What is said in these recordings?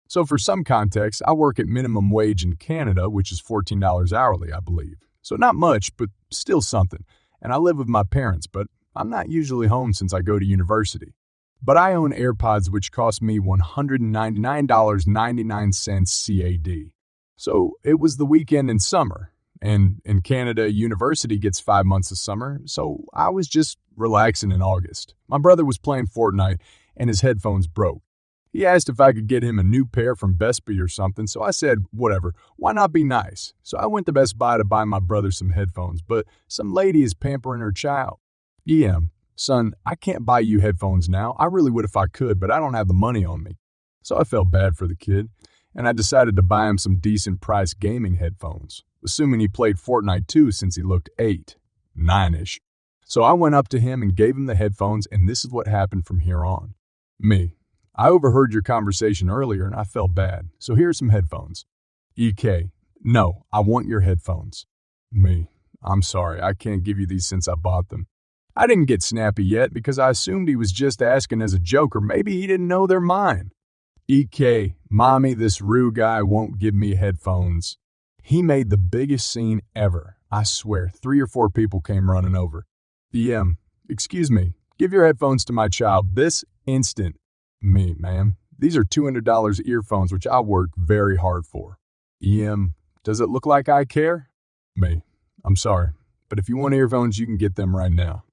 So for some context, I work at minimum wage in Canada, which is $14 hourly, I believe. So not much, but still something. And I live with my parents, but I'm not usually home since I go to university. But I own Airpods, which cost me $199.99 CAD. So it was the weekend in summer. And in Canada, university gets 5 months of summer, so I was just relaxing in August. My brother was playing Fortnite, and his headphones broke. He asked if I could get him a new pair from Best Buy or something, so I said, whatever, why not be nice? So I went to Best Buy to buy my brother some headphones, but some lady is pampering her child. Yeah, son, I can't buy you headphones now. I really would if I could, but I don't have the money on me. So I felt bad for the kid, and I decided to buy him some decent price gaming headphones, assuming he played Fortnite too since he looked 8, 9-ish. So I went up to him and gave him the headphones, and this is what happened from here on. Me. I overheard your conversation earlier and I felt bad, so here are some headphones. EK. No, I want your headphones. Me. I'm sorry, I can't give you these since I bought them. I didn't get snappy yet because I assumed he was just asking as a joke, or maybe he didn't know they're mine. EK. Mommy, this Rue guy won't give me headphones. He made the biggest scene ever. I swear, 3 or 4 people came running over. EM. Excuse me, give your headphones to my child this instant. Me, ma'am. These are $200 earphones, which I worked very hard for. EM. Does it look like I care? Me. I'm sorry, but if you want earphones, you can get them right now.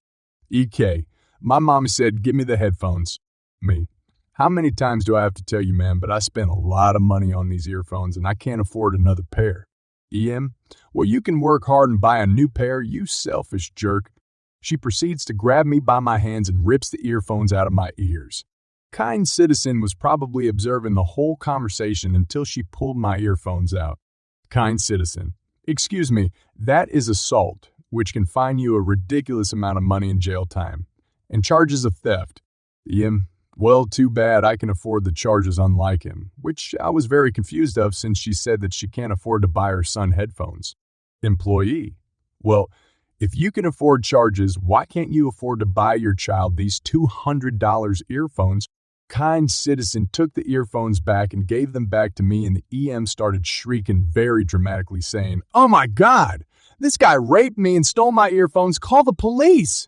EK. My mom said, give me the headphones. Me. How many times do I have to tell you, ma'am, but I spent a lot of money on these earphones and I can't afford another pair. EM. Well, you can work hard and buy a new pair, you selfish jerk. She proceeds to grab me by my hands and rips the earphones out of my ears. Kind citizen was probably observing the whole conversation until she pulled my earphones out. Kind citizen. Excuse me, that is assault, which can fine you a ridiculous amount of money in jail time. And charges of theft. EM. Well, too bad I can afford the charges unlike him, which I was very confused of since she said that she can't afford to buy her son headphones. Employee. Well, if you can afford charges, why can't you afford to buy your child these $200 earphones? Kind citizen took the earphones back and gave them back to me, and the EM started shrieking very dramatically, saying, "Oh my God, this guy raped me and stole my earphones, call the police!"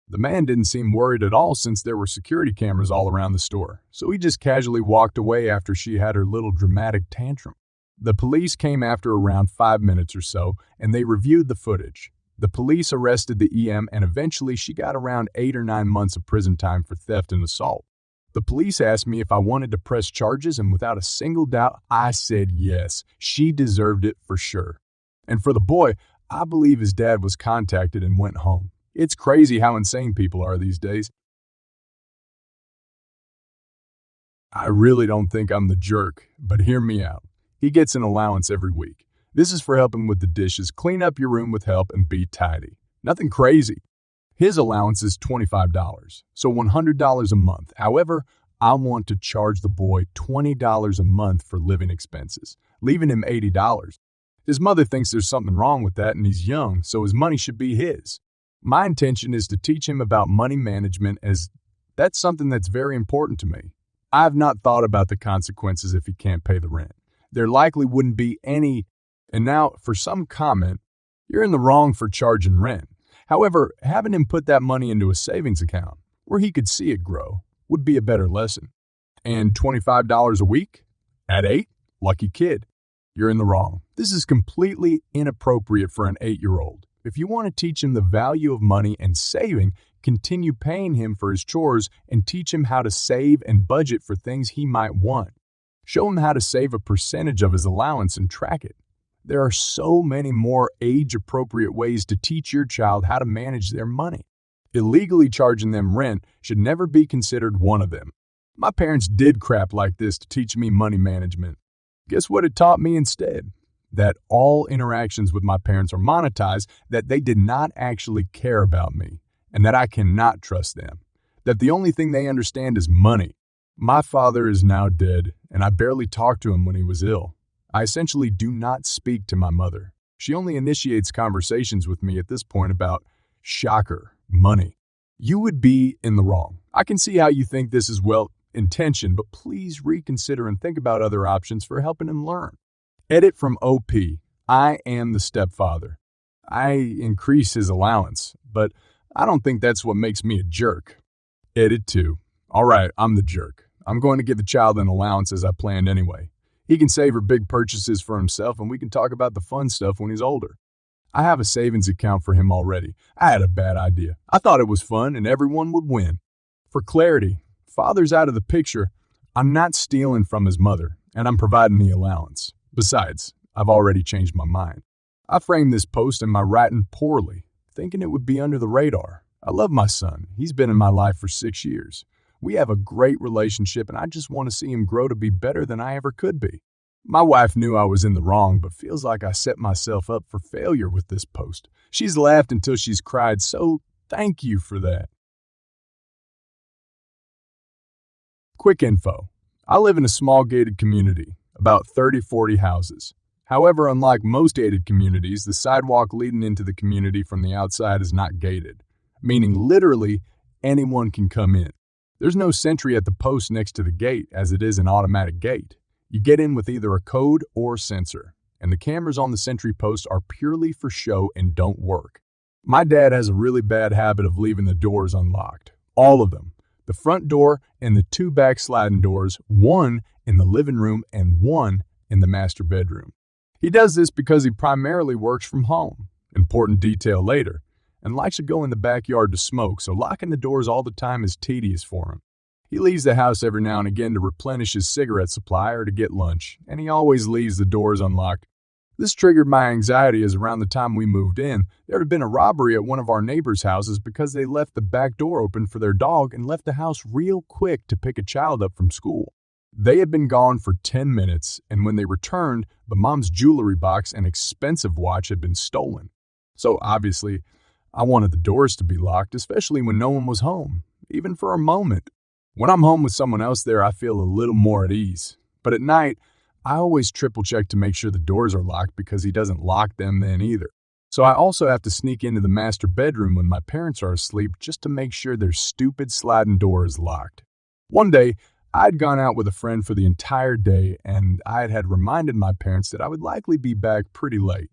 The man didn't seem worried at all since there were security cameras all around the store, so he just casually walked away after she had her little dramatic tantrum. The police came after around 5 minutes or so, and they reviewed the footage. The police arrested the EM, and eventually she got around 8 or 9 months of prison time for theft and assault. The police asked me if I wanted to press charges, and without a single doubt, I said yes. She deserved it for sure. And for the boy, I believe his dad was contacted and went home. It's crazy how insane people are these days. I really don't think I'm the jerk, but hear me out. He gets an allowance every week. This is for helping with the dishes, clean up your room with help, and be tidy. Nothing crazy. His allowance is $25, so $100 a month. However, I want to charge the boy $20 a month for living expenses, leaving him $80. His mother thinks there's something wrong with that and he's young, so his money should be his. My intention is to teach him about money management, as that's something that's very important to me. I have not thought about the consequences if he can't pay the rent. There likely wouldn't be any. And now, for some comment, you're in the wrong for charging rent. However, having him put that money into a savings account, where he could see it grow, would be a better lesson. And $25 a week? At 8? Lucky kid. You're in the wrong. This is completely inappropriate for an 8-year-old. If you want to teach him the value of money and saving, continue paying him for his chores and teach him how to save and budget for things he might want. Show him how to save a percentage of his allowance and track it. There are so many more age-appropriate ways to teach your child how to manage their money. Illegally charging them rent should never be considered one of them. My parents did crap like this to teach me money management. Guess what it taught me instead? That all interactions with my parents are monetized, that they did not actually care about me, and that I cannot trust them. That the only thing they understand is money. My father is now dead, and I barely talked to him when he was ill. I essentially do not speak to my mother. She only initiates conversations with me at this point about, shocker, money. You would be in the wrong. I can see how you think this is, well, intention, but please reconsider and think about other options for helping him learn. Edit from OP. I am the stepfather. I increase his allowance, but I don't think that's what makes me a jerk. Edit 2. All right, I'm the jerk. I'm going to give the child an allowance as I planned anyway. He can save for big purchases for himself, and we can talk about the fun stuff when he's older. I have a savings account for him already. I had a bad idea. I thought it was fun and everyone would win. For clarity, father's out of the picture. I'm not stealing from his mother, and I'm providing the allowance. Besides, I've already changed my mind. I framed this post in my writing poorly, thinking it would be under the radar. I love my son. He's been in my life for 6 years. We have a great relationship, and I just want to see him grow to be better than I ever could be. My wife knew I was in the wrong, but feels like I set myself up for failure with this post. She's laughed until she's cried, so thank you for that. Quick info. I live in a small gated community, about 30-40 houses. However, unlike most gated communities, the sidewalk leading into the community from the outside is not gated, meaning literally anyone can come in. There's no sentry at the post next to the gate, as it is an automatic gate. You get in with either a code or sensor, and the cameras on the sentry post are purely for show and don't work. My dad has a really bad habit of leaving the doors unlocked. All of them. The front door and the 2 back sliding doors, one in the living room and one in the master bedroom. He does this because he primarily works from home, important detail later, and likes to go in the backyard to smoke, so locking the doors all the time is tedious for him. He leaves the house every now and again to replenish his cigarette supply or to get lunch, and he always leaves the doors unlocked. This triggered my anxiety as around the time we moved in, there had been a robbery at one of our neighbors' houses because they left the back door open for their dog and left the house real quick to pick a child up from school. They had been gone for 10 minutes, and when they returned, the mom's jewelry box and expensive watch had been stolen. So obviously, I wanted the doors to be locked, especially when no one was home, even for a moment. When I'm home with someone else there, I feel a little more at ease. But at night, I always triple check to make sure the doors are locked because he doesn't lock them then either. So I also have to sneak into the master bedroom when my parents are asleep just to make sure their stupid sliding door is locked. One day, I'd gone out with a friend for the entire day, and I had reminded my parents that I would likely be back pretty late.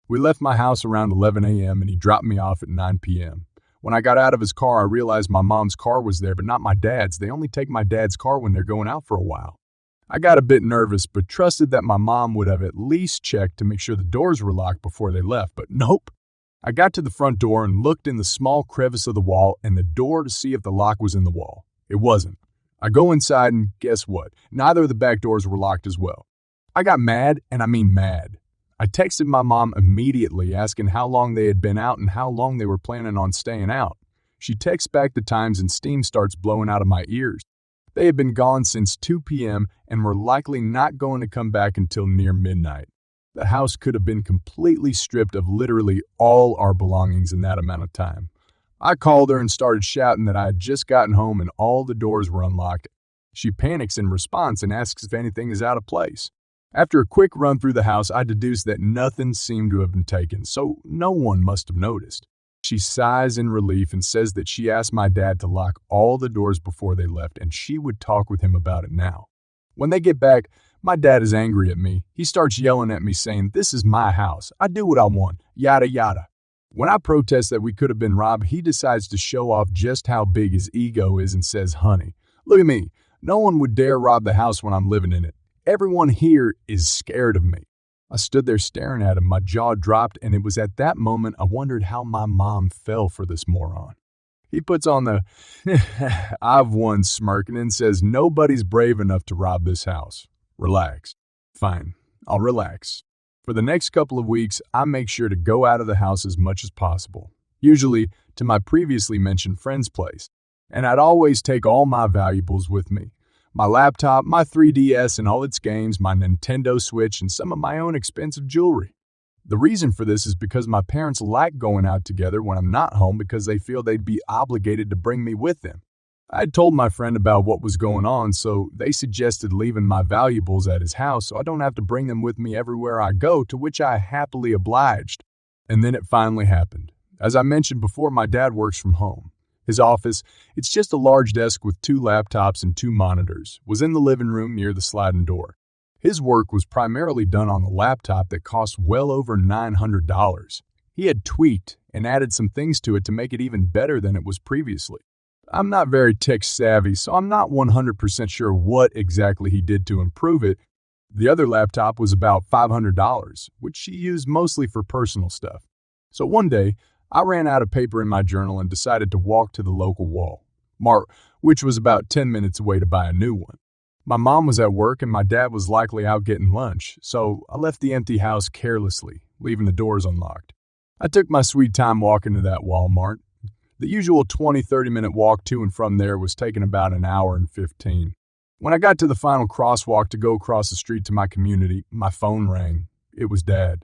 We left my house around 11 a.m. and he dropped me off at 9 p.m. When I got out of his car, I realized my mom's car was there, but not my dad's. They only take my dad's car when they're going out for a while. I got a bit nervous, but trusted that my mom would have at least checked to make sure the doors were locked before they left, but nope. I got to the front door and looked in the small crevice of the wall and the door to see if the lock was in the wall. It wasn't. I go inside and guess what? Neither of the back doors were locked as well. I got mad, and I mean mad. I texted my mom immediately asking how long they had been out and how long they were planning on staying out. She texts back the times and steam starts blowing out of my ears. They had been gone since 2 p.m. and were likely not going to come back until near midnight. The house could have been completely stripped of literally all our belongings in that amount of time. I called her and started shouting that I had just gotten home and all the doors were unlocked. She panics in response and asks if anything is out of place. After a quick run through the house, I deduced that nothing seemed to have been taken, so no one must have noticed. She sighs in relief and says that she asked my dad to lock all the doors before they left and she would talk with him about it now. When they get back, my dad is angry at me. He starts yelling at me saying, "This is my house. I do what I want. Yada yada." When I protest that we could have been robbed, he decides to show off just how big his ego is and says, "Honey, look at me. No one would dare rob the house when I'm living in it. Everyone here is scared of me." I stood there staring at him, my jaw dropped, and it was at that moment I wondered how my mom fell for this moron. He puts on the I've won smirking and says, "Nobody's brave enough to rob this house. Relax." Fine, I'll relax. For the next couple of weeks, I make sure to go out of the house as much as possible, usually to my previously mentioned friend's place, and I'd always take all my valuables with me. My laptop, my 3DS and all its games, my Nintendo Switch, and some of my own expensive jewelry. The reason for this is because my parents like going out together when I'm not home because they feel they'd be obligated to bring me with them. I'd told my friend about what was going on, so they suggested leaving my valuables at his house so I don't have to bring them with me everywhere I go, to which I happily obliged. And then it finally happened. As I mentioned before, my dad works from home. His office, it's just a large desk with 2 laptops and 2 monitors, was in the living room near the sliding door. His work was primarily done on a laptop that cost well over $900. He had tweaked and added some things to it to make it even better than it was previously. I'm not very tech savvy, so I'm not 100% sure what exactly he did to improve it. The other laptop was about $500, which he used mostly for personal stuff. So one day, I ran out of paper in my journal and decided to walk to the local Walmart, which was about 10 minutes away, to buy a new one. My mom was at work and my dad was likely out getting lunch, so I left the empty house carelessly, leaving the doors unlocked. I took my sweet time walking to that Walmart. The usual 20-30 minute walk to and from there was taking about an hour and 15. When I got to the final crosswalk to go across the street to my community, my phone rang. It was Dad.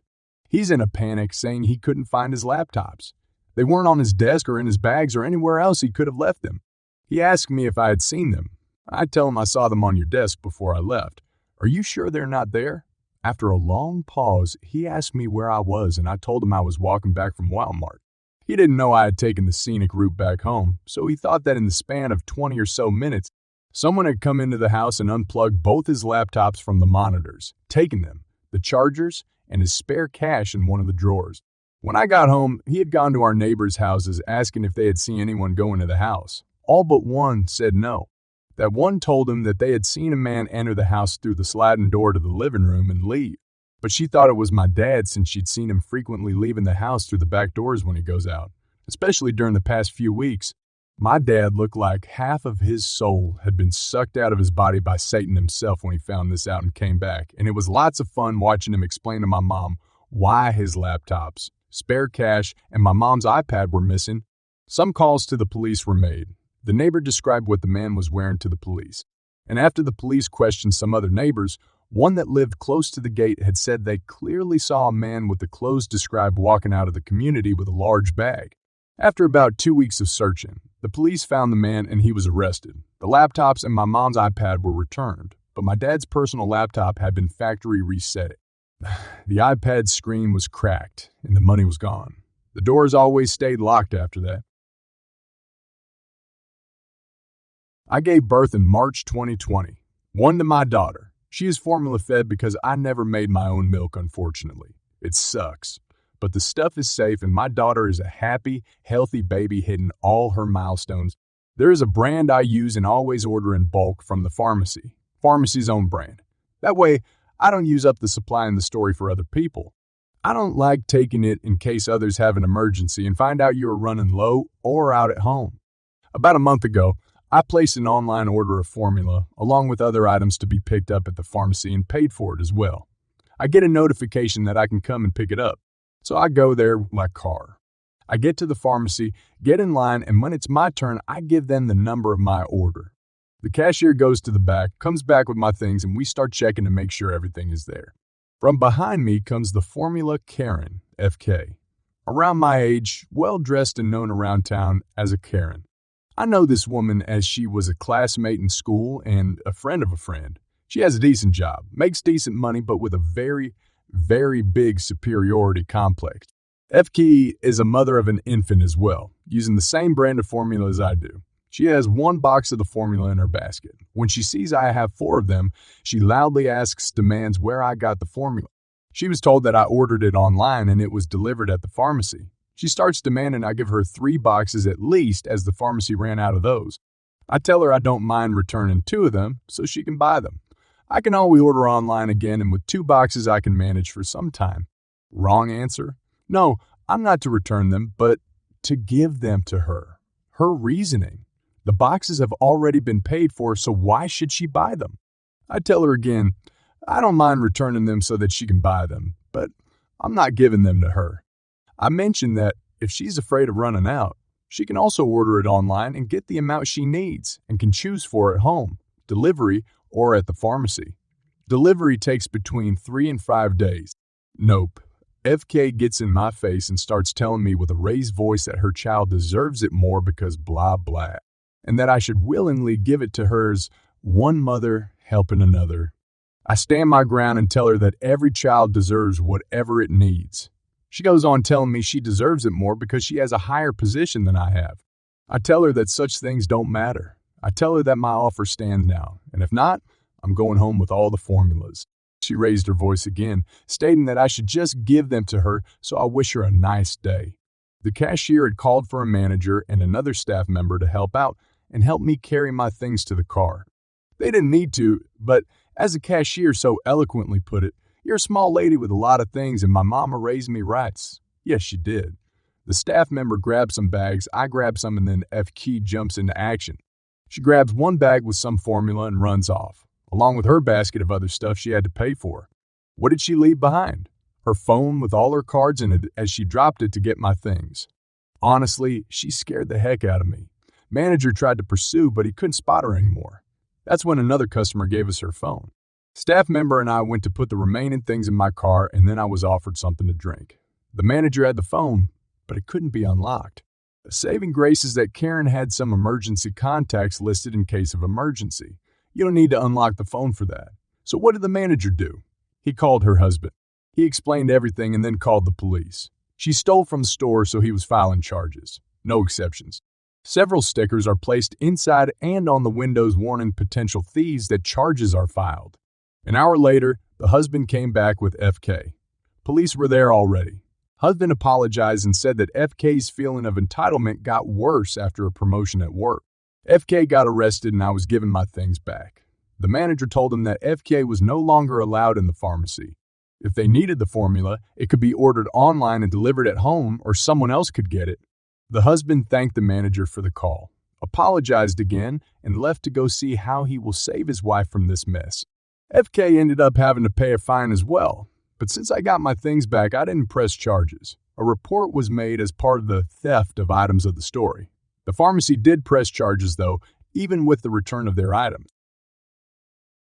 He's in a panic, saying he couldn't find his laptops. They weren't on his desk or in his bags or anywhere else he could have left them. He asked me if I had seen them. I tell him I saw them on your desk before I left. Are you sure they're not there? After a long pause, he asked me where I was, and I told him I was walking back from Walmart. He didn't know I had taken the scenic route back home, so he thought that in the span of 20 or so minutes, someone had come into the house and unplugged both his laptops from the monitors, taken them, the chargers, and his spare cash in one of the drawers. When I got home, he had gone to our neighbors' houses asking if they had seen anyone go into the house. All but one said no. That one told him that they had seen a man enter the house through the sliding door to the living room and leave. But she thought it was my dad, since she'd seen him frequently leaving the house through the back doors when he goes out, especially during the past few weeks. My dad looked like half of his soul had been sucked out of his body by Satan himself when he found this out and came back, and it was lots of fun watching him explain to my mom why his laptops, spare cash, and my mom's iPad were missing. Some calls to the police were made. The neighbor described what the man was wearing to the police, and after the police questioned some other neighbors, one that lived close to the gate had said they clearly saw a man with the clothes described walking out of the community with a large bag. After about 2 weeks of searching, the police found the man and he was arrested. The laptops and my mom's iPad were returned, but my dad's personal laptop had been factory reset. The iPad's screen was cracked and the money was gone. The doors always stayed locked after that. I gave birth in March 2020, one to my daughter. She is formula fed because I never made my own milk, unfortunately. It sucks. But the stuff is safe and my daughter is a happy, healthy baby hitting all her milestones. There is a brand I use and always order in bulk from the pharmacy's own brand. That way, I don't use up the supply in the store for other people. I don't like taking it in case others have an emergency and find out you are running low or out at home. About a month ago, I placed an online order of formula, along with other items to be picked up at the pharmacy, and paid for it as well. I get a notification that I can come and pick it up, so I go there with my car. I get to the pharmacy, get in line, and when it's my turn, I give them the number of my order. The cashier goes to the back, comes back with my things, and we start checking to make sure everything is there. From behind me comes the formula Karen, FK. Around my age, well-dressed and known around town as a Karen. I know this woman as she was a classmate in school and a friend of a friend. She has a decent job, makes decent money, but with a very, very big superiority complex. FK is a mother of an infant as well, using the same brand of formula as I do. She has 1 box of the formula in her basket. When she sees I have 4 of them, she loudly demands where I got the formula. She was told that I ordered it online and it was delivered at the pharmacy. She starts demanding I give her 3 boxes at least, as the pharmacy ran out of those. I tell her I don't mind returning 2 of them so she can buy them. I can always order online again, and with 2 boxes I can manage for some time. Wrong answer? No, I'm not to return them, but to give them to her. Her reasoning. The boxes have already been paid for, so why should she buy them? I tell her again, I don't mind returning them so that she can buy them, but I'm not giving them to her. I mentioned that if she's afraid of running out, she can also order it online and get the amount she needs and can choose for at home, delivery, or at the pharmacy. Delivery takes between 3 and 5 days. Nope. FK gets in my face and starts telling me with a raised voice that her child deserves it more because blah blah, and that I should willingly give it to hers, one mother helping another. I stand my ground and tell her that every child deserves whatever it needs. She goes on telling me she deserves it more because she has a higher position than I have. I tell her that such things don't matter. I tell her that my offer stands now, and if not, I'm going home with all the formulas. She raised her voice again, stating that I should just give them to her, so I wish her a nice day. The cashier had called for a manager and another staff member to help out and help me carry my things to the car. They didn't need to, but as the cashier so eloquently put it, "You're a small lady with a lot of things and my mama raised me rights." Yes, she did. The staff member grabbed some bags, I grabbed some, and then F. Key jumps into action. She grabs one bag with some formula and runs off, along with her basket of other stuff she had to pay for. What did she leave behind? Her phone with all her cards in it as she dropped it to get my things. Honestly, she scared the heck out of me. Manager tried to pursue, but he couldn't spot her anymore. That's when another customer gave us her phone. Staff member and I went to put the remaining things in my car, and then I was offered something to drink. The manager had the phone, but it couldn't be unlocked. A saving grace is that Karen had some emergency contacts listed in case of emergency. You don't need to unlock the phone for that. So what did the manager do? He called her husband. He explained everything and then called the police. She stole from the store, so he was filing charges. No exceptions. Several stickers are placed inside and on the windows warning potential thieves that charges are filed. An hour later, the husband came back with FK. Police were there already. Husband apologized and said that FK's feeling of entitlement got worse after a promotion at work. FK got arrested and I was given my things back. The manager told him that FK was no longer allowed in the pharmacy. If they needed the formula, it could be ordered online and delivered at home, or someone else could get it. The husband thanked the manager for the call, apologized again, and left to go see how he will save his wife from this mess. FK ended up having to pay a fine as well, but since I got my things back, I didn't press charges. A report was made as part of the theft of items of the story. The pharmacy did press charges, though, even with the return of their items.